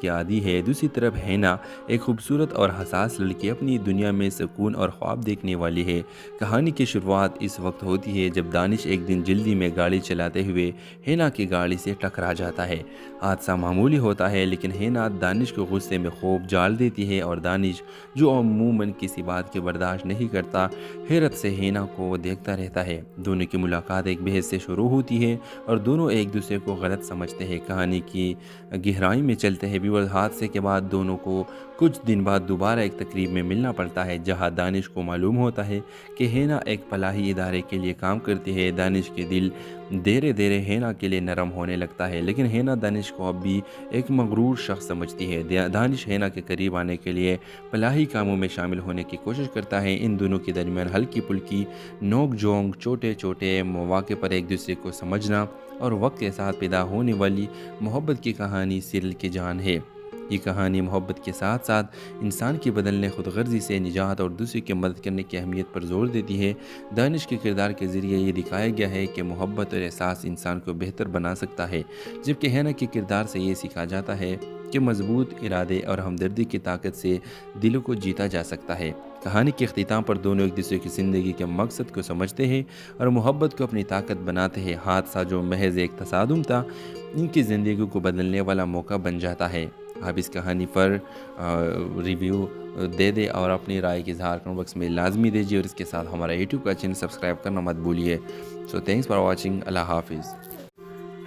की आदी है। दूसरी तरफ हैना एक खूबसूरत और हसास लड़की अपनी दुनिया में सुकून और ख्वाब देखने वाली है। कहानी की शुरुआत इस वक्त होती है जब दानिश एक दिन जल्दी में गाड़ी चलाते हुए हैना की गाड़ी से टकरा जाता है। हादसा मामूली होता है लेकिन हैना दानिश को गुस्से में खूब जाल देती है और दानिश, जो अमूमन किसी बात की बर्दाश्त नहीं करता, हैरत से हैना को देखता रहता है। दोनों की मुलाकात एक बहस से शुरू होती है और दोनों एक दूसरे को गलत समझते हैं। कहानी की गहराई में चलते हैं व्यूअर्स। हादसे के बाद दोनों को कुछ दिन बाद दोबारा एक तकरीब में मिलना पड़ता है जहां दानिश को मालूम होता है कि हैना एक फलाही इदारे के लिए काम करती है। दानिश के दिल धीरे धीरे हैना के लिए नरम होने लगता है लेकिन हैना दानिश को अब भी एक मगरूर शख्स समझती है। दानिश हैना के करीब आने के लिए फलाही कामों में शामिल होने की कोशिश करता है। इन दोनों के दरमियान हल्की फुल्की नोक झोंक, छोटे छोटे मौके पर एक दूसरे को समझना और वक्त के साथ पैदा होने वाली मोहब्बत की कहानी सीरियल की जान है। ये कहानी मोहब्बत के साथ साथ इंसान की बदलने, खुदगर्जी से निजात और दूसरे की मदद करने की अहमियत पर जोर देती है। दानिश के किरदार के ज़रिए ये दिखाया गया है कि मोहब्बत और एहसास इंसान को बेहतर बना सकता है, जबकि हैना के किरदार से ये सीखा जाता है कि मजबूत इरादे और हमदर्दी की ताकत से दिलों को जीता जा सकता है। कहानी के अख्तिताम पर दोनों एक दूसरे की ज़िंदगी के मकसद को समझते हैं और मोहब्बत को अपनी ताकत बनाते हैं। हादसा जो महज एक तसादुम था, इनकी ज़िंदगी को बदलने वाला मौका बन जाता है। आप इस कहानी पर रिव्यू दे दें और अपनी राय की इज़हार कमेंट बॉक्स में लाजमी दीजिए और इसके साथ हमारा यूट्यूब का चैनल सब्सक्राइब करना मत भूलिए। So thanks for watching. अल्लाह हाफिज़।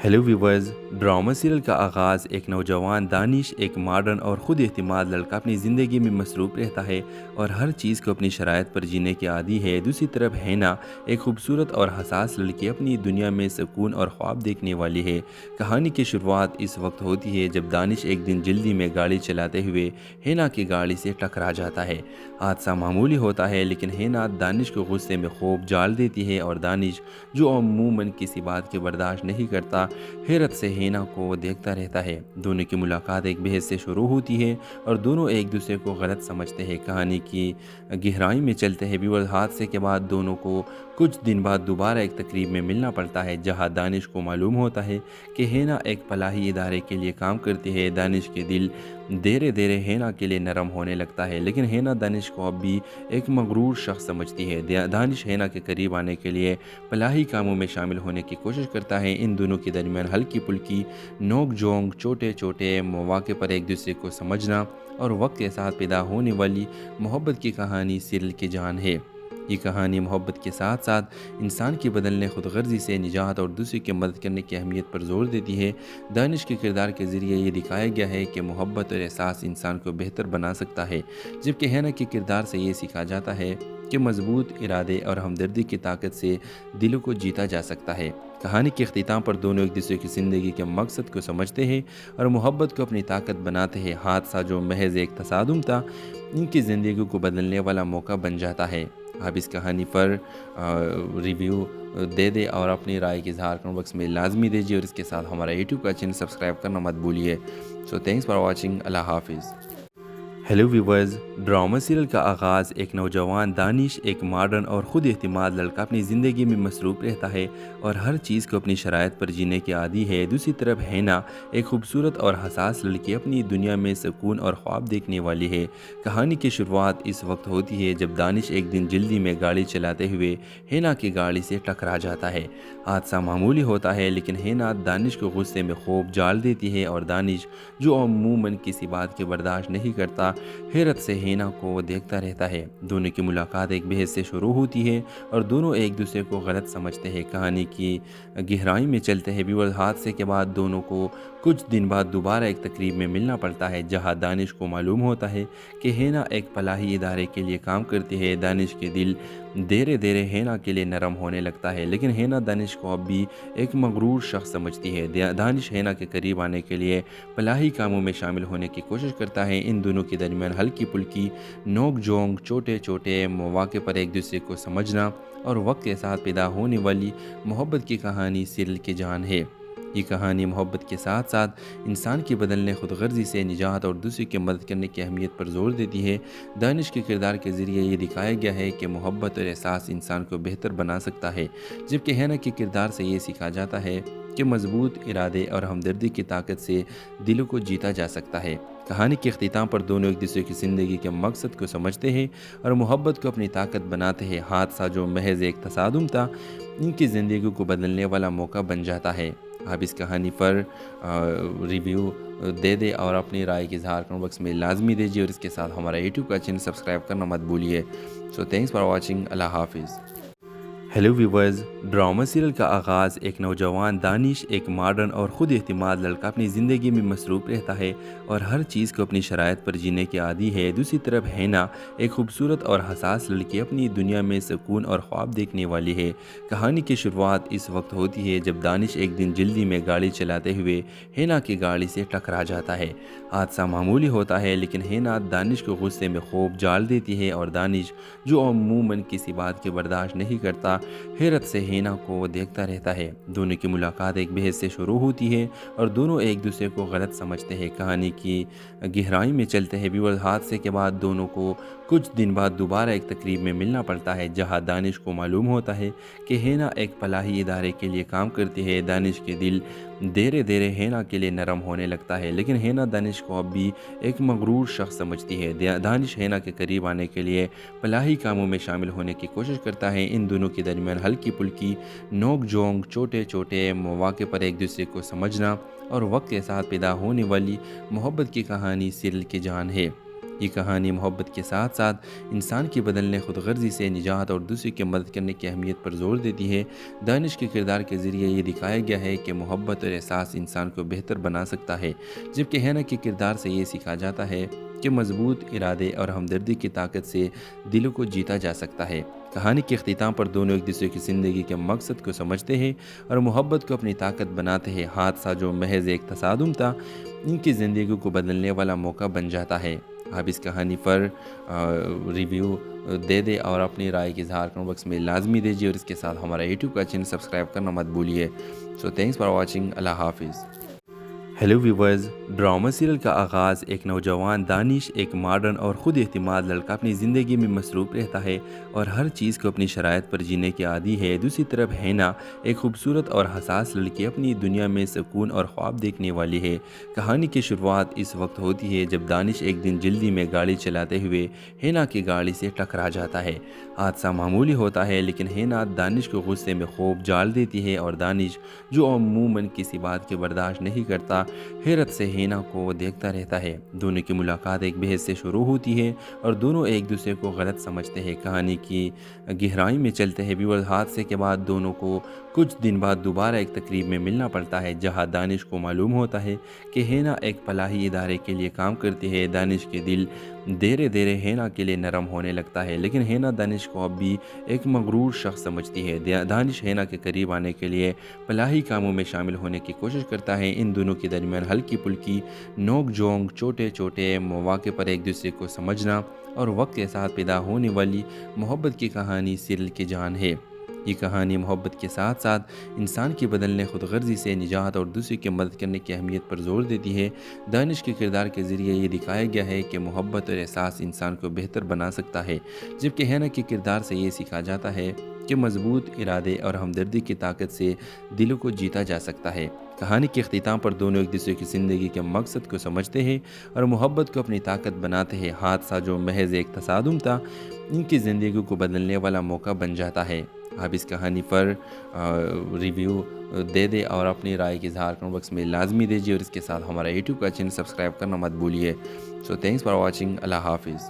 हेलो व्यूवर्स, ड्रामा सीरियल का आगाज़ एक नौजवान दानिश, एक मॉडर्न और ख़ुद एतमाद लड़का अपनी ज़िंदगी में मसरूफ़ रहता है और हर चीज़ को अपनी शराइत पर जीने की आदी है। दूसरी तरफ हैना एक खूबसूरत और हसास लड़की अपनी दुनिया में सुकून और ख्वाब देखने वाली है। कहानी की शुरुआत इस वक्त होती है जब दानिश एक दिन जल्दी में गाड़ी चलाते हुए हैना की गाड़ी से टकरा जाता है। हादसा मामूली होता है लेकिन हैना दानिश को गुस्से में खूब जाल देती है और दानिश, जो अमूमन किसी बात की बर्दाश्त नहीं करता, हैरत से हैना को देखता रहता है। दोनों की मुलाकात एक बहस से शुरू होती है और दोनों एक दूसरे को गलत समझते हैं। कहानी की गहराई में चलते हैं व्यूअर्स। हादसे के बाद दोनों को कुछ दिन बाद दोबारा एक तकरीब में मिलना पड़ता है जहां दानिश को मालूम होता है कि हैना एक फलाही इदारे के लिए काम करती है। दानिश के दिल धीरे धीरे हैना के लिए नरम होने लगता है लेकिन हैना दानिश को अब भी एक मगरूर शख्स समझती है। दानिश हैना के करीब आने के लिए फलाही कामों में शामिल होने की कोशिश करता है। इन दोनों के दरमियान हल्की फुल्की नोक झोंक, छोटे छोटे मौके पर एक दूसरे को समझना और वक्त के साथ पैदा होने वाली मोहब्बत की कहानी सीरियल की जान है। ये कहानी मोहब्बत के साथ साथ इंसान की बदलने, खुदगर्जी से निजात और दूसरे की मदद करने की अहमियत पर जोर देती है। दानिश के किरदार के ज़रिए ये दिखाया गया है कि मोहब्बत और एहसास इंसान को बेहतर बना सकता है, जबकि हैना के किरदार से ये सीखा जाता है कि मजबूत इरादे और हमदर्दी की ताकत से दिलों को जीता जा सकता है। कहानी के अख्तिताम पर दोनों एक दूसरे की ज़िंदगी के मकसद को समझते हैं और मोहब्बत को अपनी ताकत बनाते हैं। हादसा जो महज एक तसादुम था, इनकी ज़िंदगी को बदलने वाला मौका बन जाता है। आप इस कहानी पर रिव्यू दे दें और अपनी राय की इज़हार कमेंट बॉक्स में लाजमी दीजिए और इसके साथ हमारा यूट्यूब का चैनल सब्सक्राइब करना मत भूलिए। So thanks for watching. अल्लाह हाफिज़। हेलो व्यूवर्स, ड्रामा सीरियल का आगाज़ एक नौजवान दानिश, एक मॉडर्न और ख़ुद एतमाद लड़का अपनी ज़िंदगी में मसरूफ़ रहता है और हर चीज़ को अपनी शराइत पर जीने की आदी है। दूसरी तरफ हैना एक खूबसूरत और हसास लड़की अपनी दुनिया में सुकून और ख्वाब देखने वाली है। कहानी की शुरुआत इस वक्त होती है जब दानिश एक दिन जल्दी में गाड़ी चलाते हुए हैना की गाड़ी से टकरा जाता है। हादसा मामूली होता है लेकिन हैना दानिश को गुस्से में खूब जाल देती है और दानिश, जो अमूमन किसी बात की बर्दाश्त नहीं करता, हैरत से हैना को देखता रहता है। दोनों की मुलाकात एक बहस से शुरू होती है और दोनों एक दूसरे को गलत समझते हैं। कहानी की गहराई में चलते हैं व्यूअर्स। हादसे के बाद दोनों को कुछ दिन बाद दोबारा एक तकरीब में मिलना पड़ता है जहां दानिश को मालूम होता है कि हैना एक फलाही इदारे के लिए काम करती है। दानिश के दिल धीरे धीरे हैना के लिए नरम होने लगता है लेकिन हैना दानिश को अब भी एक मगरूर शख्स समझती है। दानिश हैना के करीब आने के लिए फलाही कामों में शामिल होने की कोशिश करता है। इन दोनों के दरमियान हल्की फुल्की नोक झोंक, छोटे छोटे मौके पर एक दूसरे को समझना और वक्त के साथ पैदा होने वाली मोहब्बत की कहानी सीरियल की जान है। یہ کہانی محبت کے ساتھ ساتھ انسان کی بدلنے خود غرضی سے نجات اور دوسرے کی مدد کرنے کی اہمیت پر زور دیتی ہے۔ دانش کے کردار کے ذریعے یہ دکھایا گیا ہے کہ محبت اور احساس انسان کو بہتر بنا سکتا ہے، جبکہ ہینا کے کردار سے یہ سیکھا جاتا ہے کہ مضبوط ارادے اور ہمدردی کی طاقت سے دلوں کو جیتا جا سکتا ہے۔ کہانی کے اختتام پر دونوں ایک دوسرے کی زندگی کے مقصد کو سمجھتے ہیں اور محبت کو اپنی طاقت بناتے ہیں۔ حادثہ جو محض ایک تصادم تھا، ان کی زندگی کو بدلنے والا موقع بن جاتا ہے۔ آپ اس کہانی پر ریویو دے دیں اور اپنی رائے کی اظہار کمنٹ باکس میں لازمی دیجیے، اور اس کے ساتھ ہمارا یوٹیوب کا چینل سبسکرائب کرنا مت بھولیے۔ سو تھینکس فار واچنگ۔ اللہ حافظ۔ ہیلو ویورز، ڈرامہ سیریل کا آغاز ایک نوجوان دانش، ایک ماڈرن اور خود اعتماد لڑکا اپنی زندگی میں مصروف رہتا ہے اور ہر چیز کو اپنی شرائط پر جینے کے عادی ہے۔ دوسری طرف ہینا ایک خوبصورت اور حساس لڑکی اپنی دنیا میں سکون اور خواب دیکھنے والی ہے۔ کہانی کی شروعات اس وقت ہوتی ہے جب دانش ایک دن جلدی میں گاڑی چلاتے ہوئے ہینا کی گاڑی سے ٹکرا جاتا ہے۔ حادثہ معمولی ہوتا ہے، لیکن ہینا دانش کو غصے میں خوب جال دیتی ہے، اور دانش جو عموماً کسی بات کے برداشت نہیں کرتا، حیرت سے ہینا کو دیکھتا رہتا ہے۔ دونوں کی ملاقات ایک بحث سے شروع ہوتی ہے اور دونوں ایک دوسرے کو غلط سمجھتے ہیں۔ کہانی کی گہرائی میں چلتے ہیں ویور، حادثے کے بعد دونوں کو کچھ دن بعد دوبارہ ایک تقریب میں ملنا پڑتا ہے، جہاں دانش کو معلوم ہوتا ہے کہ ہینا ایک فلاحی ادارے کے لیے کام کرتی ہے۔ دانش کے دل دھیرے دھیرے ہینا کے لیے نرم ہونے لگتا ہے، لیکن ہینا دانش کو اب بھی ایک مغرور شخص سمجھتی ہے۔ دانش ہینا کے قریب آنے کے لیے فلاحی کاموں میں شامل ہونے کی کوشش کرتا ہے۔ ان دونوں کے درمیان ہلکی پھلکی نوک جھونک، چھوٹے چھوٹے مواقع پر ایک دوسرے کو سمجھنا اور وقت کے ساتھ پیدا ہونے والی محبت کی کہانی سیریل کی جان ہے۔ یہ کہانی محبت کے ساتھ ساتھ انسان کی بدلنے خود غرضی سے نجات اور دوسرے کی مدد کرنے کی اہمیت پر زور دیتی ہے۔ دانش کے کردار کے ذریعے یہ دکھایا گیا ہے کہ محبت اور احساس انسان کو بہتر بنا سکتا ہے، جبکہ ہینا کے کردار سے یہ سیکھا جاتا ہے کہ مضبوط ارادے اور ہمدردی کی طاقت سے دلوں کو جیتا جا سکتا ہے۔ کہانی کے اختتام پر دونوں ایک دوسرے کی زندگی کے مقصد کو سمجھتے ہیں اور محبت کو اپنی طاقت بناتے ہیں۔ حادثہ جو محض ایک تصادم تھا، ان کی زندگی کو بدلنے والا موقع بن جاتا ہے۔ آپ اس کہانی پر ریویو دے دیں اور اپنی رائے کی اظہار کمنٹ باکس میں لازمی دیجیے، اور اس کے ساتھ ہمارا یوٹیوب کا چینل سبسکرائب کرنا مت بھولیے۔ سو تھینکس فار واچنگ۔ اللہ حافظ۔ ہیلو ویورز، ڈرامہ سیریل کا آغاز ایک نوجوان دانش، ایک ماڈرن اور خود اعتماد لڑکا اپنی زندگی میں مصروف رہتا ہے اور ہر چیز کو اپنی شرائط پر جینے کے عادی ہے۔ دوسری طرف ہینا ایک خوبصورت اور حساس لڑکی اپنی دنیا میں سکون اور خواب دیکھنے والی ہے۔ کہانی کی شروعات اس وقت ہوتی ہے جب دانش ایک دن جلدی میں گاڑی چلاتے ہوئے ہینا کی گاڑی سے ٹکرا جاتا ہے۔ حادثہ معمولی ہوتا ہے، لیکن ہینا دانش کو غصے میں خوب جال دیتی ہے، اور دانش جو عموماً کسی بات کے برداشت نہیں کرتا، حیرت سے ہینا کو دیکھتا رہتا ہے۔ دونوں کی ملاقات ایک بحث سے شروع ہوتی ہے اور دونوں ایک دوسرے کو غلط سمجھتے ہیں۔ کہانی کی گہرائی میں چلتے ہیں ویور، حادثے کے بعد دونوں کو کچھ دن بعد دوبارہ ایک تقریب میں ملنا پڑتا ہے، جہاں دانش کو معلوم ہوتا ہے کہ ہینا ایک فلاحی ادارے کے لیے کام کرتی ہے۔ دانش کے دل دھیرے دھیرے ہینا کے لیے نرم ہونے لگتا ہے، لیکن ہینا دانش کو اب بھی ایک مغرور شخص سمجھتی ہے۔ دانش ہینا کے قریب آنے کے لیے فلاحی کاموں میں شامل ہونے کی کوشش کرتا ہے۔ ان دونوں کے درمیان ہلکی پھلکی نوک جھونک، چھوٹے چھوٹے مواقع پر ایک دوسرے کو سمجھنا اور وقت کے ساتھ پیدا ہونے والی محبت کی کہانی سیریل کی جان ہے۔ یہ کہانی محبت کے ساتھ ساتھ انسان کی بدلنے خود غرضی سے نجات اور دوسرے کی مدد کرنے کی اہمیت پر زور دیتی ہے۔ دانش کے کردار کے ذریعے یہ دکھایا گیا ہے کہ محبت اور احساس انسان کو بہتر بنا سکتا ہے، جبکہ ہینا کے کردار سے یہ سیکھا جاتا ہے کہ مضبوط ارادے اور ہمدردی کی طاقت سے دلوں کو جیتا جا سکتا ہے۔ کہانی کے اختتام پر دونوں ایک دوسرے کی زندگی کے مقصد کو سمجھتے ہیں اور محبت کو اپنی طاقت بناتے ہیں۔ حادثہ جو محض ایک تصادم تھا، ان کی زندگی کو بدلنے والا موقع بن جاتا ہے۔ آپ اس کہانی پر ریویو دے دیں اور اپنی رائے کی اظہار کمنٹ باکس میں لازمی دیجیے، اور اس کے ساتھ ہمارا یوٹیوب کا چینل سبسکرائب کرنا مت بھولیے۔ سو تھینکس فار واچنگ۔ اللہ حافظ۔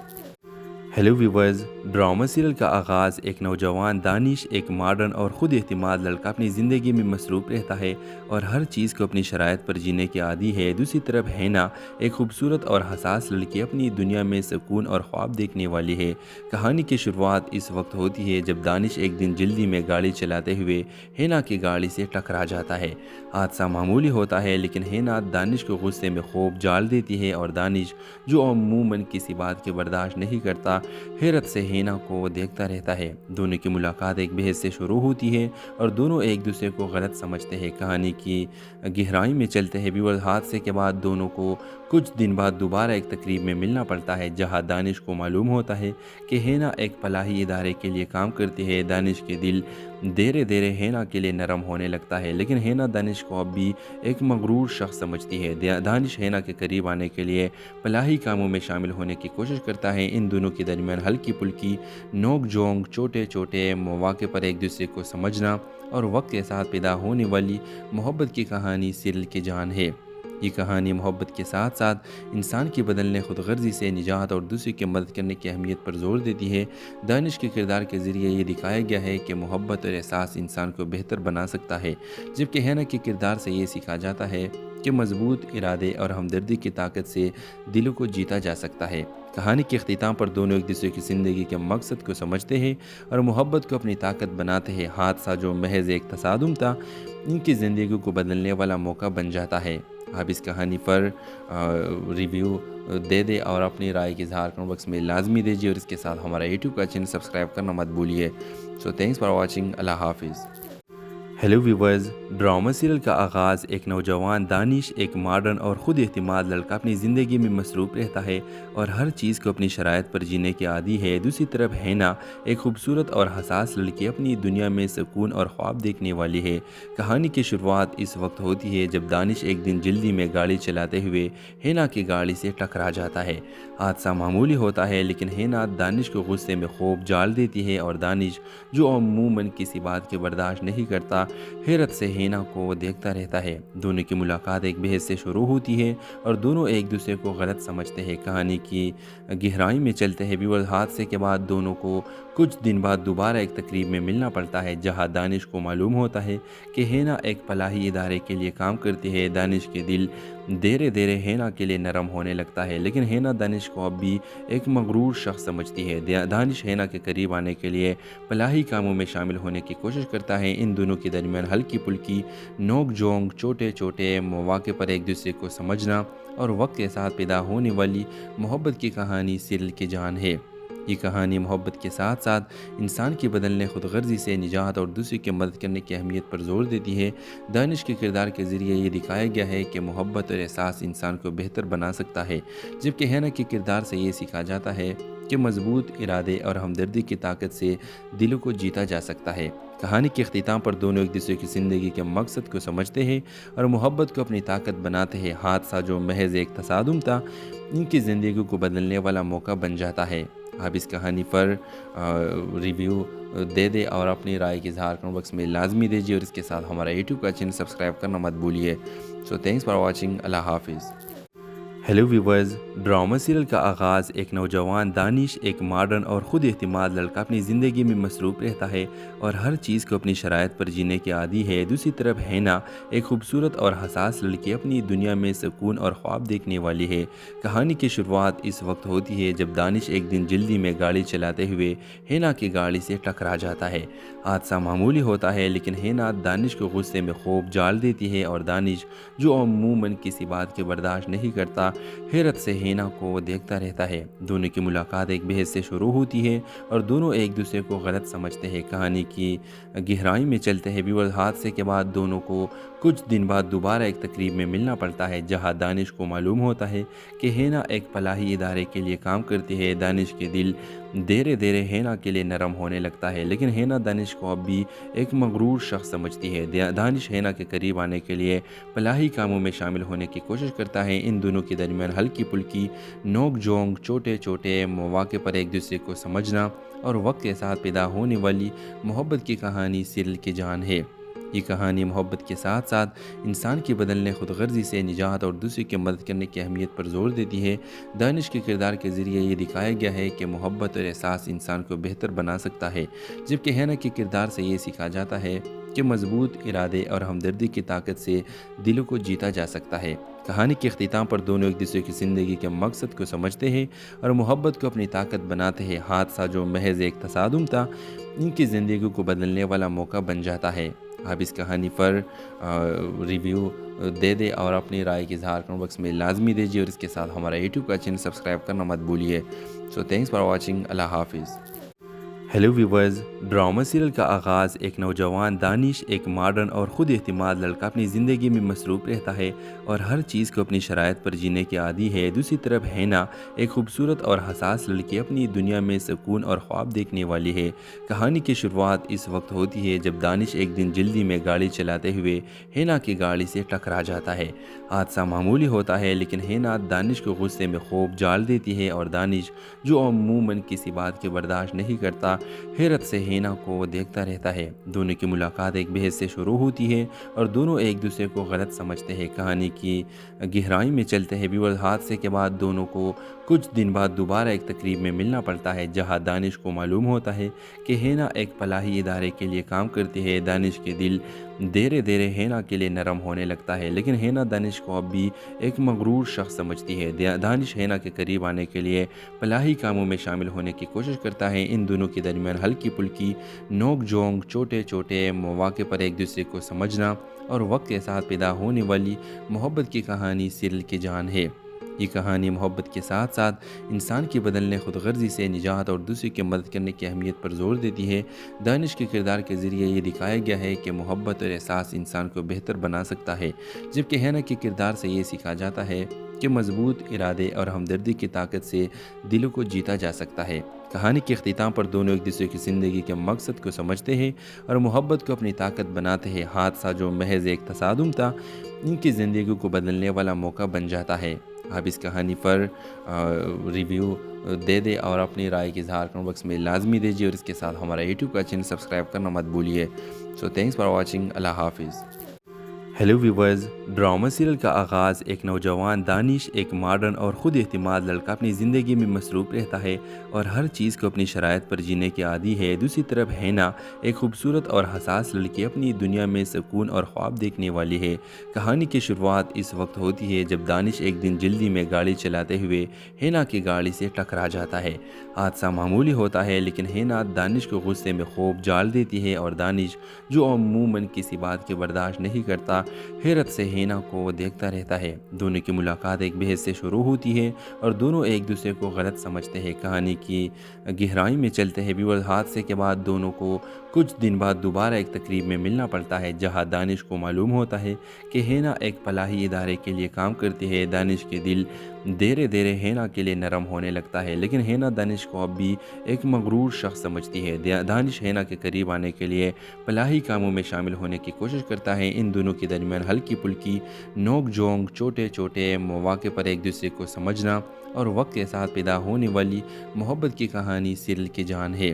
ہیلو ویورز، ڈرامہ سیریل کا آغاز ایک نوجوان دانش، ایک ماڈرن اور خود اعتماد لڑکا اپنی زندگی میں مصروف رہتا ہے اور ہر چیز کو اپنی شرائط پر جینے کے عادی ہے۔ دوسری طرف ہینا ایک خوبصورت اور حساس لڑکی اپنی دنیا میں سکون اور خواب دیکھنے والی ہے۔ کہانی کی شروعات اس وقت ہوتی ہے جب دانش ایک دن جلدی میں گاڑی چلاتے ہوئے ہینا کی گاڑی سے ٹکرا جاتا ہے۔ حادثہ معمولی ہوتا ہے، لیکن ہینا دانش کو غصے میں خوب جال دیتی ہے، اور دانش جو عموماً کسی بات کے برداشت نہیں کرتا، हैरत से हेना को देखता रहता है। दोनों की मुलाकात एक बहस से शुरू होती है और दोनों एक दूसरे को गलत समझते हैं। कहानी की गहराई में चलते हैं भी, हादसे के बाद दोनों को कुछ दिन बाद दोबारा एक तकरीब में मिलना पड़ता है, जहां दानिश को मालूम होता है कि हेना एक फलाही इदारे के लिए काम करती है। दानिश के दिल धीरे धीरे हेना के लिए नरम होने लगता है, लेकिन हेना दानिश को अब भी एक मगरूर शख्स समझती है। दानिश हेना के करीब आने के लिए फलाही कामों में शामिल होने की कोशिश करता है। इन दोनों के दरमियान हल्की फुल्की नोक झोंक, छोटे छोटे मौके पर एक दूसरे को समझना और वक्त के साथ पैदा होने वाली मोहब्बत की कहानी सीरियल की जान है। ये कहानी मोहब्बत के साथ साथ इंसान की बदलने, खुदगर्जी से निजात और दूसरे की मदद करने की अहमियत पर जोर देती है। दानिश के किरदार के ज़रिए ये दिखाया गया है कि मोहब्बत और एहसास इंसान को बेहतर बना सकता है, जबकि हेना के किरदार से ये सीखा जाता है कि मजबूत इरादे और हमदर्दी की ताकत से दिलों को जीता जा सकता है। कहानी के अख्तिताम पर दोनों एक दूसरे की ज़िंदगी के मकसद को समझते हैं और मोहब्बत को अपनी ताकत बनाते हैं। हादसा जो महज एक तसादुम था, इनकी ज़िंदगी को बदलने वाला मौका बन जाता है। आप इस कहानी पर रिव्यू दे दें और अपनी राय की इज़हार कमेंट बॉक्स में लाजमी दीजिए, और इसके साथ हमारा यूट्यूब का चैनल सब्सक्राइब करना मत भूलिए। So thanks for watching. अल्लाह हाफिज़। हेलो व्यूवर्स, ड्रामा सीरियल का आगाज़ एक नौजवान दानिश, एक मॉडर्न और ख़ुद एतमाद लड़का अपनी ज़िंदगी में मसरूफ़ रहता है और हर चीज़ को अपनी शराइत पर जीने के आदी है। दूसरी तरफ हेना, एक खूबसूरत और हसास लड़की, अपनी दुनिया में सुकून और ख्वाब देखने वाली है। कहानी की शुरुआत इस वक्त होती है जब दानिश एक दिन जल्दी में गाड़ी चलाते हुए हेना की गाड़ी से टकरा जाता है। हादसा मामूली होता है, लेकिन हेना दानिश को गुस्से में खूब जाल देती है और दानिश, जो अमूमन किसी बात के बर्दाश्त नहीं करता, हैरत से हेना को देखता रहता है। दोनों की मुलाकात एक बहस से शुरू होती है और दोनों एक दूसरे को गलत समझते हैं। कहानी की गहराई में चलते हैं भी, हादसे के बाद दोनों को कुछ दिन बाद दोबारा एक तकरीब में मिलना पड़ता है, जहां दानिश को मालूम होता है कि हेना एक फलाही इदारे के लिए काम करती है। दानिश के दिल धीरे धीरे हेना के लिए नरम होने लगता है, लेकिन हेना दानिश को अब भी एक मगरूर शख्स समझती है। दानिश हेना के करीब आने के लिए फलाही कामों में शामिल होने की कोशिश करता है। इन दोनों के दरमियान हल्की फुल्की नोक झोंक, छोटे छोटे मौके पर एक दूसरे को समझना और वक्त के साथ पैदा होने वाली मोहब्बत की कहानी सीरियल की जान है। ये कहानी मोहब्बत के साथ साथ इंसान की बदलने, खुदगर्जी से निजात और दूसरे की मदद करने की अहमियत पर जोर देती है। दानिश के किरदार के ज़रिए ये दिखाया गया है कि मोहब्बत और एहसास इंसान को बेहतर बना सकता है, जबकि हेना के किरदार से ये सीखा जाता है कि मजबूत इरादे और हमदर्दी की ताकत से दिलों को जीता जा सकता है। कहानी के अख्तिताम पर दोनों एक दूसरे की ज़िंदगी के मकसद को समझते हैं और मोहब्बत को अपनी ताकत बनाते हैं। हादसा जो महज एक तसादुम था, इनकी ज़िंदगी को बदलने वाला मौका बन जाता है। आप इस कहानी पर रिव्यू दे दें और अपनी राय की इज़हार कमेंट बॉक्स में लाजमी दीजिए, और इसके साथ हमारा यूट्यूब का चैनल सब्सक्राइब करना मत भूलिए। So thanks for watching. अल्लाह हाफिज़। हेलो व्यूवर्स, ड्रामा सीरियल का आगाज़ एक नौजवान दानिश, एक मॉडर्न और ख़ुद एतमाद लड़का अपनी ज़िंदगी में मसरूफ़ रहता है और हर चीज़ को अपनी शराइत पर जीने के आदी है। दूसरी तरफ हेना, एक खूबसूरत और हसास लड़की, अपनी दुनिया में सुकून और ख्वाब देखने वाली है। कहानी की शुरुआत इस वक्त होती है जब दानिश एक दिन जल्दी में गाड़ी चलाते हुए हेना की गाड़ी से टकरा जाता है। हादसा मामूली होता है, लेकिन हेना दानिश को गुस्से में खूब जाल देती है और दानिश, जो अमूमन किसी बात के बर्दाश्त नहीं करता, हैरत से हेना को देखता रहता है। दोनों की मुलाकात एक बहस से शुरू होती है और दोनों एक दूसरे को गलत समझते हैं। कहानी की गहराई में चलते हैं भी, हादसे के बाद दोनों को कुछ दिन बाद दोबारा एक तकरीब में मिलना पड़ता है, जहां दानिश को मालूम होता है कि हेना एक फलाही इदारे के लिए काम करती है। दानिश के दिल धीरे धीरे हेना के लिए नरम होने लगता है, लेकिन हेना दानिश को अब भी एक मगरूर शख्स समझती है। दानिश हेना के करीब आने के लिए फलाही कामों में शामिल होने की कोशिश करता है। इन दोनों के दरमियान हल्की फुल्की नोक झोंक, छोटे छोटे मौके पर एक दूसरे को समझना और वक्त के साथ पैदा होने वाली मोहब्बत की कहानी सीरियल की जान है। ये कहानी मोहब्बत के साथ साथ इंसान की बदलने, खुदगर्जी से निजात और दूसरे की मदद करने की अहमियत पर जोर देती है। दानिश के किरदार के ज़रिए ये दिखाया गया है कि मोहब्बत और एहसास इंसान को बेहतर बना सकता है, जबकि हेना के किरदार से ये सीखा जाता है कि मजबूत इरादे और हमदर्दी की ताकत से दिलों को जीता जा सकता है। कहानी के अख्तिताम पर दोनों एक दूसरे की ज़िंदगी के मकसद को समझते हैं और मोहब्बत को अपनी ताकत बनाते हैं। हादसा जो महज एक तसादुम था, इनकी ज़िंदगी को बदलने वाला मौका बन जाता है। آپ اس کہانی پر ریویو دے دیں اور اپنی رائے کی اظہار کمنٹ باکس میں لازمی دیجیے، اور اس کے ساتھ ہمارا یوٹیوب کا چینل سبسکرائب کرنا مت بھولیے۔ سو تھینکس فار واچنگ، اللہ حافظ۔ ہیلو ویورز، ڈرامہ سیریل کا آغاز ایک نوجوان دانش، ایک ماڈرن اور خود اعتماد لڑکا اپنی زندگی میں مصروف رہتا ہے اور ہر چیز کو اپنی شرائط پر جینے کے عادی ہے۔ دوسری طرف ہینا ایک خوبصورت اور حساس لڑکی اپنی دنیا میں سکون اور خواب دیکھنے والی ہے۔ کہانی کی شروعات اس وقت ہوتی ہے جب دانش ایک دن جلدی میں گاڑی چلاتے ہوئے ہینا کی گاڑی سے ٹکرا جاتا ہے۔ حادثہ معمولی ہوتا ہے لیکن ہینا دانش کو غصے میں خوب جال دیتی ہے، اور دانش جو عموماً کسی بات کے برداشت نہیں کرتا، حیرت سے ہینا کو دیکھتا رہتا ہے۔ دونوں کی ملاقات ایک بحث سے شروع ہوتی ہے اور دونوں ایک دوسرے کو غلط سمجھتے ہیں۔ کہانی کی گہرائی میں چلتے ہیں ویورز، حادثے کے بعد دونوں کو کچھ دن بعد دوبارہ ایک تقریب میں ملنا پڑتا ہے، جہاں دانش کو معلوم ہوتا ہے کہ ہینا ایک فلاحی ادارے کے لیے کام کرتی ہے۔ دانش کے دل دھیرے دھیرے ہینا کے لیے نرم ہونے لگتا ہے، لیکن ہینا دانش کو اب بھی ایک مغرور شخص سمجھتی ہے۔ دانش ہینا کے قریب آنے کے لیے فلاحی کاموں میں شامل ہونے کی کوشش کرتا ہے۔ ان دونوں کے درمیان ہلکی پھلکی نوک جھونک، چھوٹے چھوٹے مواقع پر ایک دوسرے کو سمجھنا اور وقت کے ساتھ پیدا ہونے والی محبت کی کہانی سیریل کی جان ہے۔ یہ کہانی محبت کے ساتھ ساتھ انسان کی بدلنے، خود غرضی سے نجات اور دوسرے کی مدد کرنے کی اہمیت پر زور دیتی ہے۔ دانش کے کردار کے ذریعے یہ دکھایا گیا ہے کہ محبت اور احساس انسان کو بہتر بنا سکتا ہے، جبکہ ہینا کے کردار سے یہ سیکھا جاتا ہے کہ مضبوط ارادے اور ہمدردی کی طاقت سے دلوں کو جیتا جا سکتا ہے۔ کہانی کے اختتام پر دونوں ایک دوسرے کی زندگی کے مقصد کو سمجھتے ہیں اور محبت کو اپنی طاقت بناتے ہیں۔ حادثہ جو محض ایک تصادم تھا، ان کی زندگی کو بدلنے والا موقع بن جاتا ہے۔ آپ اس کہانی پر ریویو دے دیں اور اپنی رائے کی اظہار کمنٹ باکس میں لازمی دیجیے، اور اس کے ساتھ ہمارا یوٹیوب کا چینل سبسکرائب کرنا مت بھولیے۔ سو تھینکس فار واچنگ، اللہ حافظ۔ ہیلو ویورز، ڈرامہ سیریل کا آغاز ایک نوجوان دانش، ایک ماڈرن اور خود اعتماد لڑکا اپنی زندگی میں مصروف رہتا ہے اور ہر چیز کو اپنی شرائط پر جینے کے عادی ہے۔ دوسری طرف ہینا ایک خوبصورت اور حساس لڑکی اپنی دنیا میں سکون اور خواب دیکھنے والی ہے۔ کہانی کی شروعات اس وقت ہوتی ہے جب دانش ایک دن جلدی میں گاڑی چلاتے ہوئے ہینا کی گاڑی سے ٹکرا جاتا ہے۔ حادثہ معمولی ہوتا ہے لیکن ہینا دانش کو غصے میں خوب جال دیتی ہے، اور دانش جو عموماً کسی بات کے برداشت نہیں کرتا، حیرت سے ہینا کو دیکھتا رہتا ہے۔ دونوں کی ملاقات ایک بحث سے شروع ہوتی ہے اور دونوں ایک دوسرے کو غلط سمجھتے ہیں۔ کہانی کی گہرائی میں چلتے ہیں ویورز، حادثے کے بعد دونوں کو کچھ دن بعد دوبارہ ایک تقریب میں ملنا پڑتا ہے، جہاں دانش کو معلوم ہوتا ہے کہ ہینا ایک فلاحی ادارے کے لیے کام کرتی ہے۔ دانش کے دل دھیرے دھیرے ہینا کے لیے نرم ہونے لگتا ہے، لیکن ہینا دانش کو اب بھی ایک مغرور شخص سمجھتی ہے۔ دانش ہینا کے قریب آنے کے لیے فلاحی کاموں میں شامل ہونے کی کوشش کرتا ہے۔ ان دونوں کے درمیان ہلکی پھلکی نوک جھونک، چھوٹے چھوٹے مواقع پر ایک دوسرے کو سمجھنا اور وقت کے ساتھ پیدا ہونے والی محبت کی کہانی سیریل کی جان ہے۔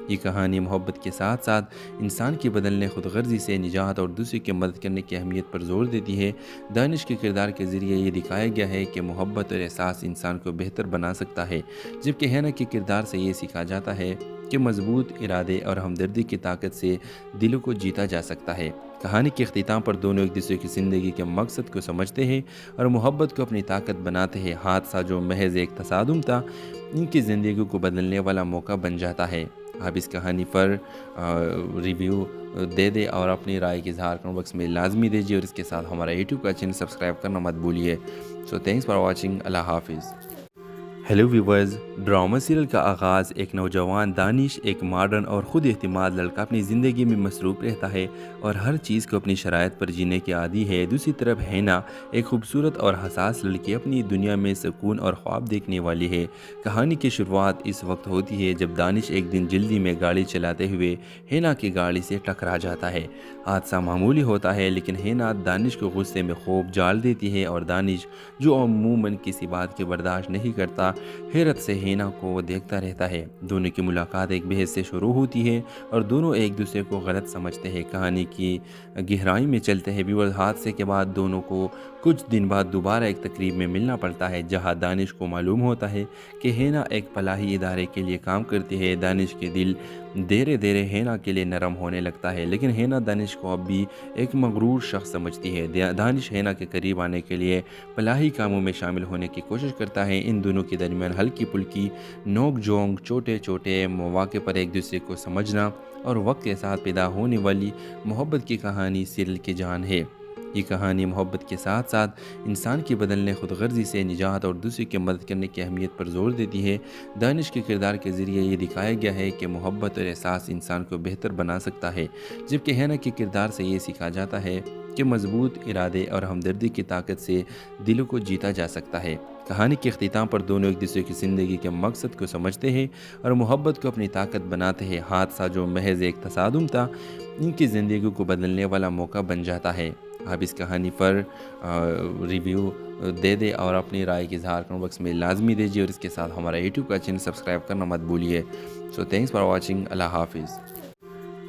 یہ کہانی محبت کے ساتھ ساتھ انسان کی بدلنے، خود غرضی سے نجات اور دوسرے کی مدد کرنے کی اہمیت پر زور دیتی ہے۔ دانش کے کردار کے ذریعے یہ دکھایا گیا ہے کہ محبت اور احساس انسان کو بہتر بنا سکتا ہے، جبکہ ہینا کے کردار سے یہ سیکھا جاتا ہے کہ مضبوط ارادے اور ہمدردی کی طاقت سے دلوں کو جیتا جا سکتا ہے۔ کہانی کے اختتام پر دونوں ایک دوسرے کی زندگی کے مقصد کو سمجھتے ہیں اور محبت کو اپنی طاقت بناتے ہیں۔ حادثہ جو محض ایک تصادم تھا، ان کی زندگی کو بدلنے والا موقع بن جاتا ہے۔ آپ اس کہانی پر ریویو دے دیں اور اپنی رائے کی اظہار کمنٹ باکس میں لازمی دیجیے، اور اس کے ساتھ ہمارا یوٹیوب کا چینل سبسکرائب کرنا مت بھولیے۔ سو تھینکس فار واچنگ، اللہ حافظ۔ ہیلو ویورز، ڈرامہ سیریل کا آغاز ایک نوجوان دانش، ایک ماڈرن اور خود اعتماد لڑکا اپنی زندگی میں مصروف رہتا ہے اور ہر چیز کو اپنی شرائط پر جینے کے عادی ہے۔ دوسری طرف ہینا ایک خوبصورت اور حساس لڑکی اپنی دنیا میں سکون اور خواب دیکھنے والی ہے۔ کہانی کی شروعات اس وقت ہوتی ہے جب دانش ایک دن جلدی میں گاڑی چلاتے ہوئے ہینا کی گاڑی سے ٹکرا جاتا ہے۔ حادثہ معمولی ہوتا ہے لیکن ہینا دانش کو غصے میں خوب جال دیتی ہے، اور دانش جو عموماً کسی بات کے برداشت نہیں کرتا، حیرت سے ہینا کو دیکھتا رہتا ہے۔ دونوں کی ملاقات ایک بحث سے شروع ہوتی ہے اور دونوں ایک دوسرے کو غلط سمجھتے ہیں۔ کہانی کی گہرائی میں چلتے ہیں ویورز، حادثے کے بعد دونوں کو کچھ دن بعد دوبارہ ایک تقریب میں ملنا پڑتا ہے، جہاں دانش کو معلوم ہوتا ہے کہ ہینا ایک فلاحی ادارے کے لیے کام کرتی ہے۔ دانش کے دل धीरे धीरे हेना के लिए नरम होने लगता है, लेकिन हेना दानिश को अब भी एक मगरूर शख्स समझती है। दानिश हेना के करीब आने के लिए फलाही कामों में शामिल होने की कोशिश करता है। इन दोनों के दरमियान हल्की पुल्की नोक झोंक, छोटे छोटे मौके पर एक दूसरे को समझना और वक्त के साथ पैदा होने वाली मोहब्बत की कहानी सीरियल की जान है। ये कहानी मोहब्बत के साथ साथ इंसान की बदलने खुदगर्जी से निजात और दूसरे की मदद करने की अहमियत पर जोर देती है। दानिश के किरदार के ज़रिए ये दिखाया गया है कि मोहब्बत और एहसास इंसान को बेहतर बना सकता है, जबकि हेना के किरदार से ये सीखा जाता है कि मजबूत इरादे और हमदर्दी की ताकत से दिलों को जीता जा सकता है। कहानी के अख्तिताम पर दोनों एक दूसरे की ज़िंदगी के मकसद को समझते हैं और मोहब्बत को अपनी ताकत बनाते हैं। हादसा जो महज एक तसादुम था, इनकी ज़िंदगी को बदलने वाला मौका बन जाता है। आप इस कहानी पर रिव्यू दे दे और अपनी राय की इज़हार कमेंट बॉक्स में लाजमी दीजिए और इसके साथ हमारा यूट्यूब का चैनल सब्सक्राइब करना मत भूलिए। So thanks for watching. अल्लाह हाफिज़।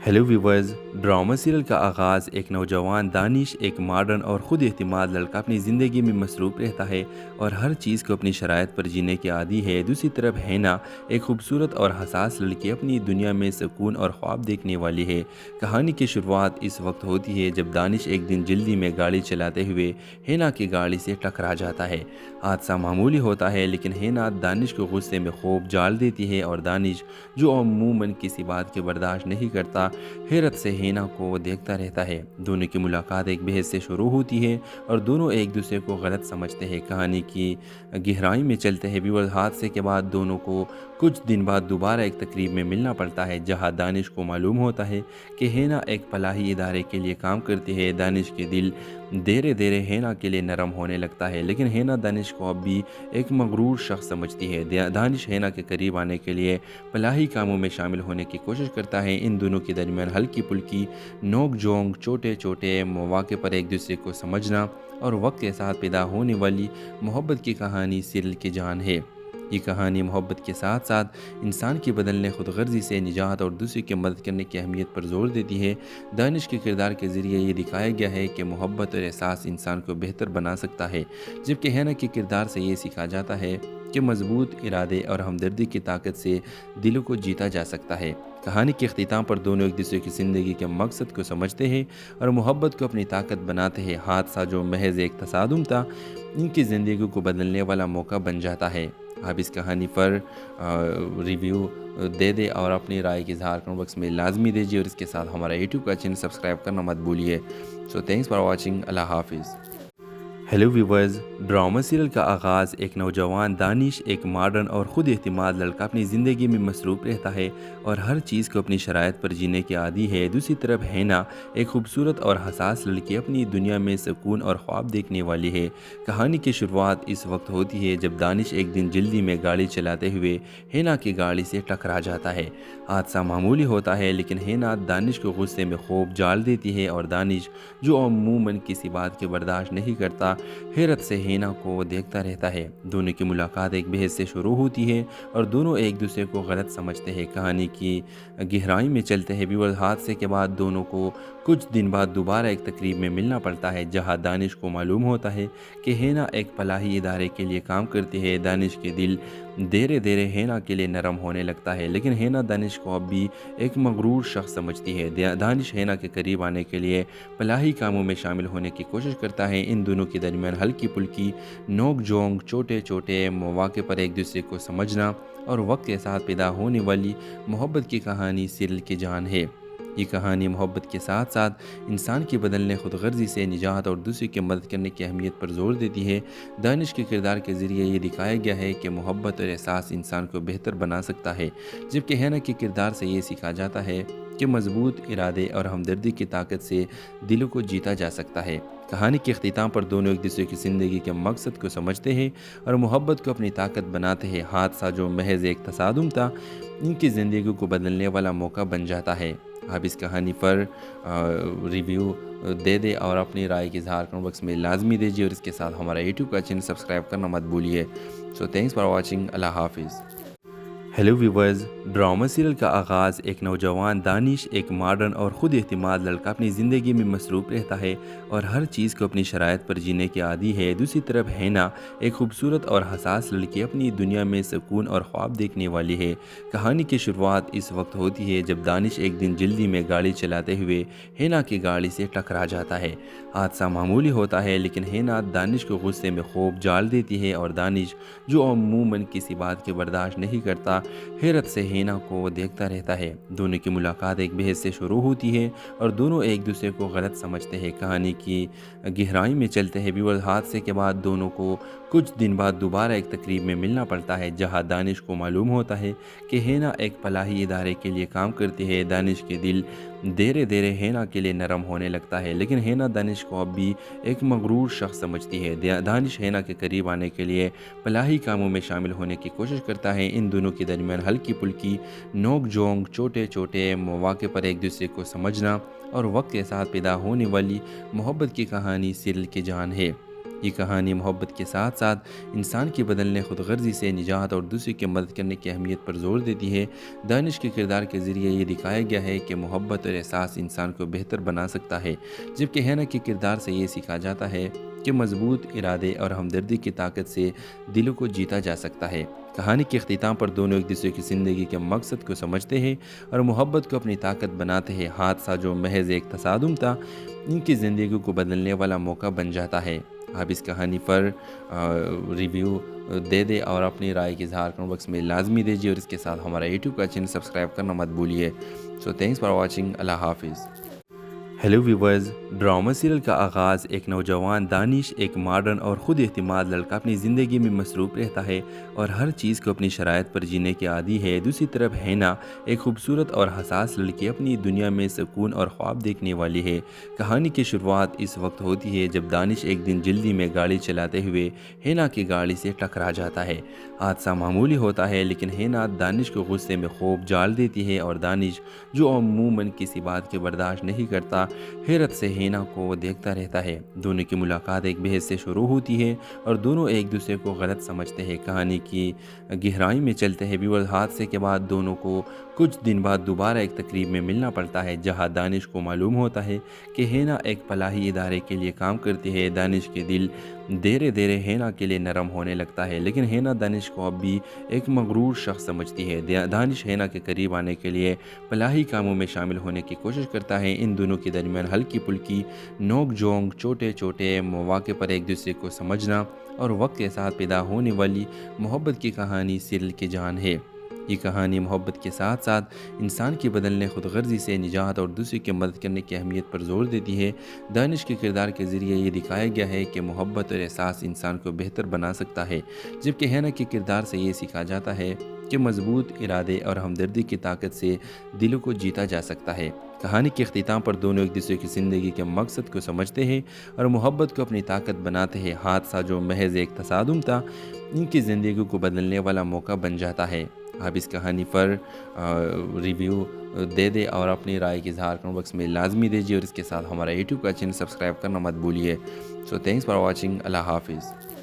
हेलो व्यूवर्स, ड्रामा सीरियल का आगाज़ एक नौजवान दानिश, एक मॉडर्न और ख़ुद एतमाद लड़का अपनी ज़िंदगी में मसरूफ़ रहता है और हर चीज़ को अपनी शराइत पर जीने की आदी है। दूसरी तरफ हेना, एक खूबसूरत और हसास लड़की, अपनी दुनिया में सुकून और ख्वाब देखने वाली है। कहानी की शुरुआत इस वक्त होती है जब दानिश एक दिन जल्दी में गाड़ी चलाते हुए हेना की गाड़ी से टकरा जाता है। हादसा मामूली होता है, लेकिन हेना दानिश को गुस्से में खूब जाल देती है और दानिश, जो अमूमन किसी बात के बर्दाश्त नहीं करता, हैरत से हेना को देखता रहता है। दोनों की मुलाकात एक बहस से शुरू होती है और दोनों एक दूसरे को गलत समझते हैं। कहानी की गहराई में चलते हैं व्यूअर्स। हादसे के बाद दोनों को कुछ दिन बाद दोबारा एक तकरीब में मिलना पड़ता है, जहां दानिश को मालूम होता है कि हेना एक फलाही इदारे के लिए काम करती है। दानिश के दिल धीरे धीरे हेना के लिए नरम होने लगता है, लेकिन हेना दानिश को अब भी एक मगरूर शख्स समझती है। दानिश हेना के करीब आने के लिए फलाही कामों में शामिल होने की कोशिश करता है। इन दोनों के दरमियान हल्की पुल्की नोक झोंक, छोटे छोटे मौके पर एक दूसरे को समझना और वक्त के साथ पैदा होने वाली मोहब्बत की कहानी सीरियल की जान है। ये कहानी मोहब्बत के साथ साथ इंसान की बदलने खुदगर्जी से निजात और दूसरे की मदद करने की अहमियत पर जोर देती है। दानिश के किरदार के ज़रिए ये दिखाया गया है कि मोहब्बत और एहसास इंसान को बेहतर बना सकता है, जबकि हेना के किरदार से ये सीखा जाता है कि मजबूत इरादे और हमदर्दी की ताकत से दिलों को जीता जा सकता है। कहानी के अख्तिताम पर दोनों एक दूसरे की ज़िंदगी के मकसद को समझते हैं और मोहब्बत को अपनी ताकत बनाते हैं। हादसा जो महज एक तसादुम था, इनकी ज़िंदगी को बदलने वाला मौका बन जाता है। आप इस कहानी पर रिव्यू दे दे और अपनी राय की इज़हार कमेंट बॉक्स में लाजमी दीजिए और इसके साथ हमारा यूट्यूब का चैनल सब्सक्राइब करना मत भूलिए। So thanks for watching. अल्लाह हाफिज़। हेलो व्यूवर्स, ड्रामा सीरियल का आगाज़ एक नौजवान दानिश, एक मॉडर्न और ख़ुद एतमाद लड़का, अपनी ज़िंदगी में मसरूफ़ रहता है और हर चीज़ को अपनी शराइत पर जीने की आदी है। दूसरी तरफ हेना, एक खूबसूरत और हसास लड़की, अपनी दुनिया में सुकून और ख्वाब देखने वाली है। कहानी की शुरुआत इस वक्त होती है जब दानिश एक दिन जल्दी में गाड़ी चलाते हुए हेना की गाड़ी से टकरा जाता है। हादसा मामूली होता है, लेकिन हेना दानिश को गुस्से में खूब जाल देती है और दानिश, जो अमूमन किसी बात के बर्दाश्त नहीं करता, हैरत से हेना को देखता रहता है। दोनों की मुलाकात एक बहस से शुरू होती है और दोनों एक दूसरे को गलत समझते हैं। कहानी की गहराई में चलते हैं व्यूअर्स। हादसे के बाद दोनों को कुछ दिन बाद दोबारा एक तकरीब में मिलना पड़ता है, जहां दानिश को मालूम होता है कि हेना एक फलाही इदारे के लिए काम करती है। दानिश के दिल धीरे धीरे हेना के लिए नरम होने लगता है, लेकिन हेना दानिश को अब भी एक मगरूर शख्स समझती है। दानिश हेना के करीब आने के लिए फलाही कामों में शामिल होने की कोशिश करता है। इन दोनों के दरमियान हल्की पुल्की नोक झोंक, छोटे छोटे मौके पर एक दूसरे को समझना और वक्त के साथ पैदा होने वाली मोहब्बत की कहानी सीरियल की जान है। ये कहानी मोहब्बत के साथ साथ इंसान की बदलने खुदगर्जी से निजात और दूसरे की मदद करने की अहमियत पर जोर देती है। दानिश के किरदार के ज़रिए ये दिखाया गया है कि मोहब्बत और एहसास इंसान को बेहतर बना सकता है, जबकि हेना के किरदार से ये सीखा जाता है कि मजबूत इरादे और हमदर्दी की ताकत से दिलों को जीता जा सकता है। कहानी के अख्तिताम पर दोनों एक दूसरे की ज़िंदगी के मकसद को समझते हैं और मोहब्बत को अपनी ताकत बनाते हैं। हादसा जो महज एक तसादुम था, इनकी ज़िंदगी को बदलने वाला मौका बन जाता है। आप इस कहानी पर रिव्यू दे दे और अपनी राय की इज़हार कमेंट बॉक्स में लाजमी दीजिए और इसके साथ हमारा यूट्यूब का चैनल सब्सक्राइब करना मत भूलिए। So thanks for watching. अल्लाह हाफिज़। Hello viewers. ड्रामा सीरियल का आगाज़ एक नौजवान दानिश एक मॉडर्न और ख़ुद एतमाद लड़का अपनी ज़िंदगी में मसरूफ़ रहता है और हर चीज़ को अपनी शराइत पर जीने के आदी है। दूसरी तरफ हैना एक खूबसूरत और हसास लड़की अपनी दुनिया में सुकून और ख्वाब देखने वाली है। कहानी की शुरुआत इस वक्त होती है जब दानिश एक दिन जल्दी में गाड़ी चलाते हुए हैना की गाड़ी से टकरा जाता है। हादसा मामूली होता है लेकिन हैना दानिश को गुस्से में खूब जाल देती है और दानिश, जो अमूमन किसी बात के बर्दाश्त नहीं करता, हैरत से हैना को देखता रहता है। दोनों की मुलाकात एक बहस से शुरू होती है और दोनों एक दूसरे को गलत समझते हैं। कहानी की गहराई में चलते हैं व्यूअर्स। हादसे के बाद दोनों को कुछ दिन बाद दोबारा एक तकरीब में मिलना पड़ता है जहां दानिश को मालूम होता है कि हैना एक फलाही इदारे के लिए काम करती है। दानिश के दिल धीरे धीरे हैना के लिए नरम होने लगता है लेकिन हैना दानिश को अब भी एक मगरूर शख्स समझती है। दानिश हैना के करीब आने के लिए फलाही कामों में शामिल होने की कोशिश करता है। इन दोनों के दरमियान हल्की पुल्की नोक झोंक, छोटे छोटे मौके पर एक दूसरे को समझना और वक्त के साथ पैदा होने वाली मोहब्बत की कहानी सीरियल की जान है। ये कहानी मोहब्बत के साथ साथ इंसान की बदलने, खुदगर्जी से निजात और दूसरे की मदद करने की अहमियत पर जोर देती है। दानिश के किरदार के ज़रिए ये दिखाया गया है कि मोहब्बत और एहसास इंसान को बेहतर बना सकता है, जबकि हैना के किरदार से ये सीखा जाता है कि मजबूत इरादे और हमदर्दी की ताकत से दिलों को जीता जा सकता है। कहानी के अख्तिताम पर दोनों एक दूसरे की ज़िंदगी के मकसद को समझते हैं और मोहब्बत को अपनी ताकत बनाते हैं। हादसा जो महज एक तसादुम था, इनकी ज़िंदगी को बदलने वाला मौका बन जाता है। आप इस कहानी पर रिव्यू दे दे और अपनी राय की इज़हार कमेंट बॉक्स में लाजमी दीजिए और इसके साथ हमारा यूट्यूब का चैनल सब्सक्राइब करना मत भूलिए। So thanks for watching. अल्लाह हाफिज़। Hello viewers. ड्रामा सीरियल का आगाज़ एक नौजवान दानिश एक मॉडर्न और ख़ुद एतमाद लड़का अपनी ज़िंदगी में मसरूफ़ रहता है और हर चीज़ को अपनी शराइत पर जीने के आदी है। दूसरी तरफ हैना एक खूबसूरत और हसास लड़की अपनी दुनिया में सुकून और ख्वाब देखने वाली है। कहानी की शुरुआत इस वक्त होती है जब दानिश एक दिन जल्दी में गाड़ी चलाते हुए हैना की गाड़ी से टकरा जाता है। हादसा मामूली होता है लेकिन हैना दानिश को गुस्से में खूब जाल देती है और दानिश, जो अमूमन किसी बात के बर्दाश्त नहीं करता, हैरत से हैना को देखता रहता है। दोनों की मुलाकात एक बहस से शुरू होती है और दोनों एक दूसरे को गलत समझते हैं। कहानी की गहराई में चलते हैं व्यूअर्स। हादसे के बाद दोनों को कुछ दिन बाद दोबारा एक तकरीब में मिलना पड़ता है जहां दानिश को मालूम होता है कि हैना एक फलाही इदारे के लिए काम करती है। दानिश के दिल धीरे धीरे हैना के लिए नरम होने लगता है लेकिन हैना दानिश को अब भी एक मगरूर शख्स समझती है। दानिश हैना के करीब आने के लिए फलाही कामों में शामिल होने की कोशिश करता है। इन दोनों के दरमियान हल्की पुल्की नोक झोंक, छोटे छोटे मौके पर एक दूसरे को समझना और वक्त के साथ पैदा होने वाली मोहब्बत की कहानी सीरियल की जान है। ये कहानी मोहब्बत के साथ साथ इंसान की बदलने, खुदगर्जी से निजात और दूसरे की मदद करने की अहमियत पर जोर देती है। दानिश के किरदार के ज़रिए ये दिखाया गया है कि मोहब्बत और एहसास इंसान को बेहतर बना सकता है, जबकि हैना के किरदार से ये सीखा जाता है कि मजबूत इरादे और हमदर्दी की ताकत से दिलों को जीता जा सकता है। कहानी के अख्तिताम पर दोनों एक दूसरे की ज़िंदगी के मकसद को समझते हैं और मोहब्बत को अपनी ताकत बनाते हैं। हादसा जो महज एक तसादुम था, इनकी ज़िंदगी को बदलने वाला मौका बन जाता है। आप इस कहानी पर रिव्यू दे दे और अपनी राय की इज़हार कमेंट बॉक्स में लाजमी दीजिए और इसके साथ हमारा यूट्यूब का चैनल सब्सक्राइब करना मत भूलिए। So thanks for watching. अल्लाह हाफिज़।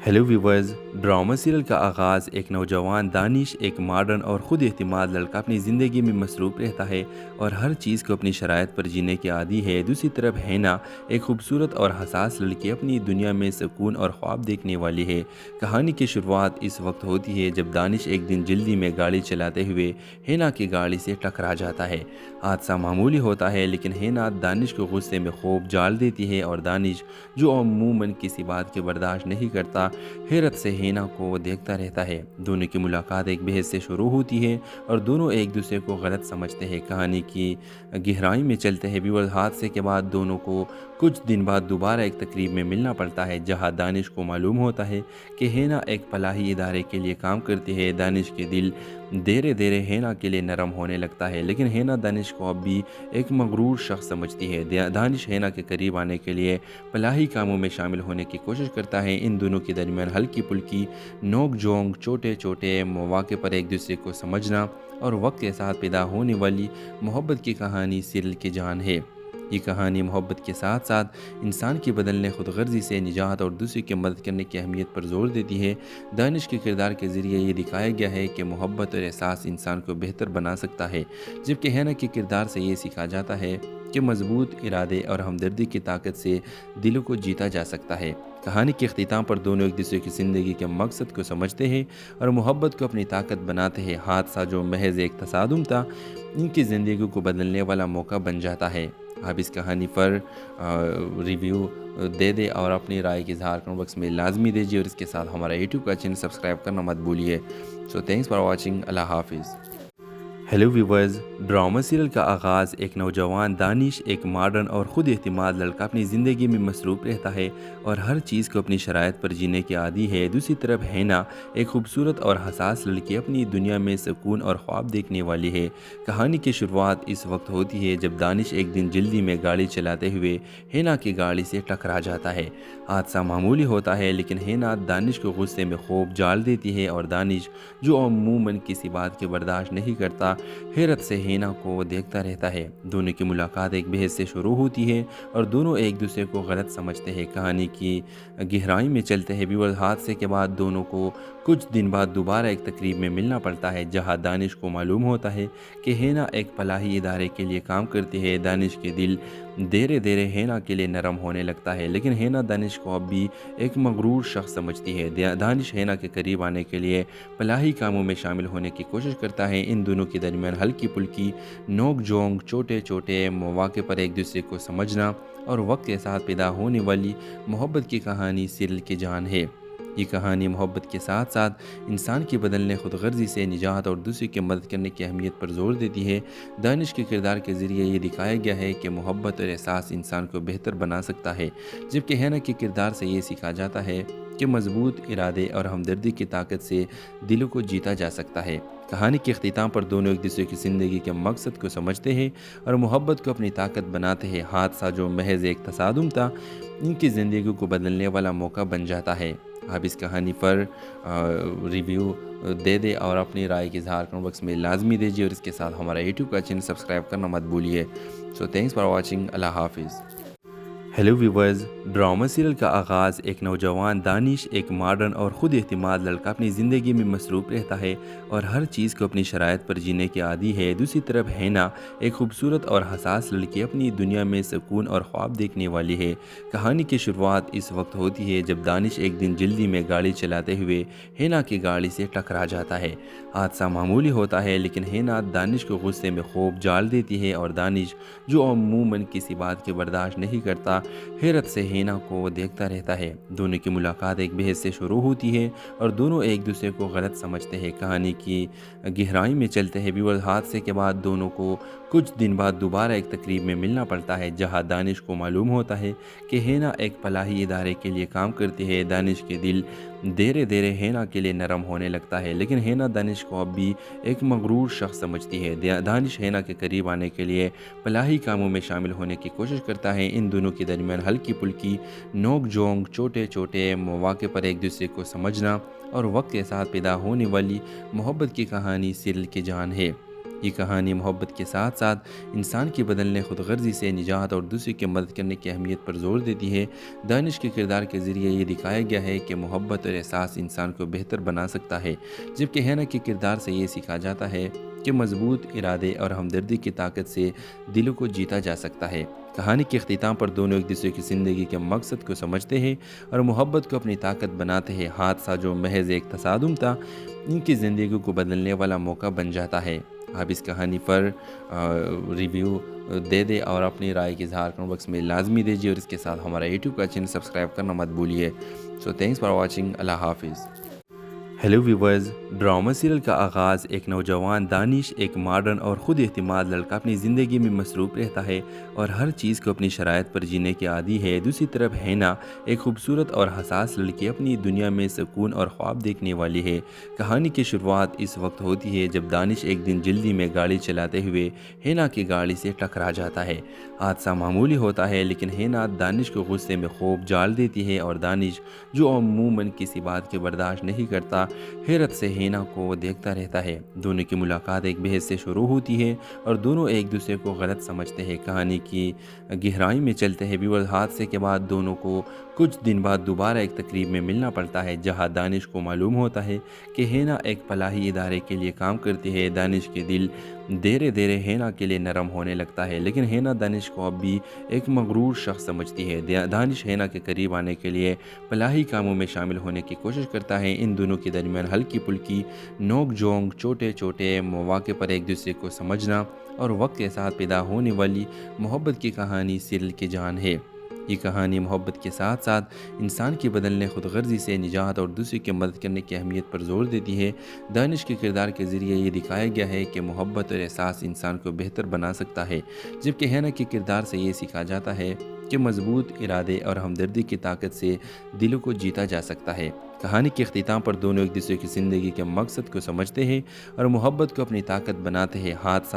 Hello viewers. ड्रामा सीरियल का आगाज़ एक नौजवान दानिश एक मॉडर्न और ख़ुद एतमाद लड़का अपनी ज़िंदगी में मसरूफ़ रहता है और हर चीज़ को अपनी शराइत पर जीने के आदी है। दूसरी तरफ हैना एक खूबसूरत और हसास लड़की अपनी दुनिया में सुकून और ख्वाब देखने वाली है। कहानी की शुरुआत इस वक्त होती है जब दानिश एक दिन जल्दी में गाड़ी चलाते हुए हैना की गाड़ी से टकरा जाता है। हादसा मामूली होता है लेकिन हैना दानिश को गुस्से में खूब जाल देती है और दानिश, जो अमूमन किसी बात के बर्दाश्त नहीं करता, हैरत से हैना को देखता रहता है। दोनों की मुलाकात एक बहस से शुरू होती है और दोनों एक दूसरे को गलत समझते हैं। कहानी की गहराई में चलते हैं व्यूअर्स। हादसे के बाद दोनों को कुछ दिन बाद दोबारा एक तकरीब में मिलना पड़ता है जहां दानिश को मालूम होता है कि हैना एक फलाही इदारे के लिए काम करती है। दानिश के दिल धीरे धीरे हैना के लिए नरम होने लगता है लेकिन हैना दानिश को अब भी एक मगरूर शख्स समझती है। दानिश हैना के करीब आने के लिए फलाही कामों में शामिल होने की कोशिश करता है। इन दोनों के दरमियान हल्की पुल्की नोक झोंक, छोटे छोटे मौके पर एक दूसरे को समझना और वक्त के साथ पैदा होने वाली मोहब्बत की कहानी सीरियल की जान है। یہ کہانی محبت کے ساتھ ساتھ انسان کی بدلنے خود غرضی سے نجات اور دوسرے کی مدد کرنے کی اہمیت پر زور دیتی ہے۔ دانش کے کردار کے ذریعے یہ دکھایا گیا ہے کہ محبت اور احساس انسان کو بہتر بنا سکتا ہے، جبکہ ہینا کے کردار سے یہ سیکھا جاتا ہے کہ مضبوط ارادے اور ہمدردی کی طاقت سے دلوں کو جیتا جا سکتا ہے۔ کہانی کے اختتام پر دونوں ایک دوسرے کی زندگی کے مقصد کو سمجھتے ہیں اور محبت کو اپنی طاقت بناتے ہیں۔ حادثہ جو محض ایک تصادم تھا، ان کی زندگی کو بدلنے والا موقع بن جاتا ہے۔ آپ اس کہانی پر ریویو دے دیں اور اپنی رائے کی اظہار کمنٹ باکس میں لازمی دیجیے، اور اس کے ساتھ ہمارا یوٹیوب کا چینل سبسکرائب کرنا مت بھولیے۔ سو تھینکس فار واچنگ۔ اللہ حافظ۔ ہیلو ویورز، ڈرامہ سیریل کا آغاز ایک نوجوان دانش، ایک ماڈرن اور خود اعتماد لڑکا اپنی زندگی میں مصروف رہتا ہے اور ہر چیز کو اپنی شرائط پر جینے کے عادی ہے۔ دوسری طرف ہینا ایک خوبصورت اور حساس لڑکی اپنی دنیا میں سکون اور خواب دیکھنے والی ہے۔ کہانی کی شروعات اس وقت ہوتی ہے جب دانش ایک دن جلدی میں گاڑی چلاتے ہوئے ہینا کی گاڑی سے ٹکرا جاتا ہے۔ حادثہ معمولی ہوتا ہے، لیکن ہینا دانش کو غصے میں خوب جال دیتی ہے، اور دانش جو عموماً کسی بات کی برداشت نہیں کرتا، حیرت سے ہینا کو دیکھتا رہتا ہے۔ دونوں کی ملاقات ایک بحث سے شروع ہوتی ہے اور دونوں ایک دوسرے کو غلط سمجھتے ہیں۔ کہانی کی گہرائی میں چلتے ہیں ویورز، حادثے کے بعد دونوں کو کچھ دن بعد دوبارہ ایک تقریب میں ملنا پڑتا ہے، جہاں دانش کو معلوم ہوتا ہے کہ ہینا ایک فلاحی ادارے کے لیے کام کرتی ہے۔ دانش کے دل دھیرے دھیرے ہینا کے لیے نرم ہونے لگتا ہے، لیکن ہینا دانش کو اب بھی ایک مغرور شخص سمجھتی ہے۔ دانش ہینا کے قریب آنے کے لیے فلاحی کاموں میں شامل ہونے کی کوشش کرتا ہے۔ ان دونوں کے درمیان ہلکی پھلکی نوک جھونک، چھوٹے چھوٹے مواقع پر ایک دوسرے کو سمجھنا اور وقت کے ساتھ پیدا ہونے والی محبت کی کہانی سیریل کی جان ہے۔ یہ کہانی محبت کے ساتھ ساتھ انسان کی بدلنے خود غرضی سے نجات اور دوسرے کی مدد کرنے کی اہمیت پر زور دیتی ہے۔ دانش کے کردار کے ذریعے یہ دکھایا گیا ہے کہ محبت اور احساس انسان کو بہتر بنا سکتا ہے، جبکہ ہینا کے کردار سے یہ سیکھا جاتا ہے کہ مضبوط ارادے اور ہمدردی کی طاقت سے دلوں کو جیتا جا سکتا ہے۔ کہانی کے اختتام پر دونوں ایک دوسرے کی زندگی کے مقصد کو سمجھتے ہیں اور محبت کو اپنی طاقت بناتے ہیں۔ حادثہ جو محض ایک تصادم تھا، ان کی زندگی کو بدلنے والا موقع بن جاتا ہے۔ آپ اس کہانی پر ریویو دے دیں اور اپنی رائے کی اظہار کمنٹ باکس میں لازمی دیجیے، اور اس کے ساتھ ہمارا یوٹیوب کا چینل سبسکرائب کرنا مت بھولیے۔ سو تھینکس فار واچنگ۔ اللہ حافظ۔ ہیلو ویورز، ڈرامہ سیریل کا آغاز ایک نوجوان دانش، ایک ماڈرن اور خود اعتماد لڑکا اپنی زندگی میں مصروف رہتا ہے اور ہر چیز کو اپنی شرائط پر جینے کے عادی ہے۔ دوسری طرف ہینا ایک خوبصورت اور حساس لڑکی اپنی دنیا میں سکون اور خواب دیکھنے والی ہے۔ کہانی کی شروعات اس وقت ہوتی ہے جب دانش ایک دن جلدی میں گاڑی چلاتے ہوئے ہینا کی گاڑی سے ٹکرا جاتا ہے۔ حادثہ معمولی ہوتا ہے، لیکن ہینا دانش کو غصے میں خوب جال دیتی ہے، اور دانش جو عموماً کسی بات کی برداشت نہیں کرتا، حیرت سے ہینا کو دیکھتا رہتا ہے۔ دونوں کی ملاقات ایک بحث سے شروع ہوتی ہے اور دونوں ایک دوسرے کو غلط سمجھتے ہیں۔ کہانی کی گہرائی میں چلتے ہیں ویورز، حادثے کے بعد دونوں کو کچھ دن بعد دوبارہ ایک تقریب میں ملنا پڑتا ہے، جہاں دانش کو معلوم ہوتا ہے کہ ہینا ایک فلاحی ادارے کے لیے کام کرتی ہے۔ دانش کے دل دھیرے دھیرے ہینا کے لیے نرم ہونے لگتا ہے، لیکن ہینا دانش کو اب بھی ایک مغرور شخص سمجھتی ہے۔ دانش ہینا کے قریب آنے کے لیے فلاحی کاموں میں شامل ہونے کی کوشش کرتا ہے۔ ان دونوں کے درمیان ہلکی پھلکی نوک جھونک، چھوٹے چھوٹے مواقع پر ایک دوسرے کو سمجھنا اور وقت کے ساتھ پیدا ہونے والی محبت کی کہانی سیریل کی جان ہے۔ یہ کہانی محبت کے ساتھ ساتھ انسان کی بدلنے خود غرضی سے نجات اور دوسرے کی مدد کرنے کی اہمیت پر زور دیتی ہے۔ دانش کے کردار کے ذریعے یہ دکھایا گیا ہے کہ محبت اور احساس انسان کو بہتر بنا سکتا ہے، جبکہ ہینا کے کردار سے یہ سیکھا جاتا ہے کہ مضبوط ارادے اور ہمدردی کی طاقت سے دلوں کو جیتا جا سکتا ہے۔ کہانی کے اختتام پر دونوں ایک دوسرے کی زندگی کے مقصد کو سمجھتے ہیں اور محبت کو اپنی طاقت بناتے ہیں۔ حادثہ جو محض ایک تصادم تھا، ان کی زندگی کو بدلنے والا موقع بن جاتا ہے۔ آپ اس کہانی پر ریویو دے دیں اور اپنی رائے کی اظہار کمنٹ باکس میں لازمی دیجیے، اور اس کے ساتھ ہمارا یوٹیوب کا چینل سبسکرائب کرنا مت بھولیے۔ سو تھینکس فار واچنگ۔ اللہ حافظ۔ ہیلو ویورز، ڈرامہ سیریل کا آغاز ایک نوجوان دانش، ایک ماڈرن اور خود اعتماد لڑکا اپنی زندگی میں مصروف رہتا ہے اور ہر چیز کو اپنی شرائط پر جینے کے عادی ہے۔ دوسری طرف ہینا ایک خوبصورت اور حساس لڑکی اپنی دنیا میں سکون اور خواب دیکھنے والی ہے۔ کہانی کی شروعات اس وقت ہوتی ہے جب دانش ایک دن جلدی میں گاڑی چلاتے ہوئے ہینا کی گاڑی سے ٹکرا جاتا ہے۔ حادثہ معمولی ہوتا ہے، لیکن ہینا دانش کو غصے میں خوب جال دیتی ہے، اور دانش جو عموماً کسی بات کی برداشت نہیں کرتا، حیرت سے ہینا کو دیکھتا رہتا ہے۔ دونوں کی ملاقات ایک بحث سے شروع ہوتی ہے اور دونوں ایک دوسرے کو غلط سمجھتے ہیں۔ کہانی کی گہرائی میں چلتے ہیں ویور، حادثے کے بعد دونوں کو کچھ دن بعد دوبارہ ایک تقریب میں ملنا پڑتا ہے جہاں دانش کو معلوم ہوتا ہے کہ ہینا ایک فلاحی ادارے کے لیے کام کرتی ہے۔ دانش کے دل دھیرے دھیرے ہینا کے لیے نرم ہونے لگتا ہے، لیکن ہینا دانش کو اب بھی ایک مغرور شخص سمجھتی ہے۔ دانش ہینا کے قریب آنے کے لیے فلاحی کاموں میں شامل ہونے کی کوشش کرتا ہے۔ ان دونوں کے درمیان ہلکی پھلکی نوک جھونک، چھوٹے چھوٹے مواقع پر ایک دوسرے کو سمجھنا اور وقت کے ساتھ پیدا ہونے والی محبت کی کہانی سیریل کی جان ہے۔ یہ کہانی محبت کے ساتھ ساتھ انسان کی بدلنے، خود غرضی سے نجات اور دوسرے کی مدد کرنے کی اہمیت پر زور دیتی ہے۔ دانش کے کردار کے ذریعے یہ دکھایا گیا ہے کہ محبت اور احساس انسان کو بہتر بنا سکتا ہے، جبکہ ہینا کے کردار سے یہ سیکھا جاتا ہے کہ مضبوط ارادے اور ہمدردی کی طاقت سے دلوں کو جیتا جا سکتا ہے۔ کہانی کے اختتام پر دونوں ایک دوسرے کی زندگی کے مقصد کو سمجھتے ہیں اور محبت کو اپنی طاقت بناتے ہیں۔ حادثہ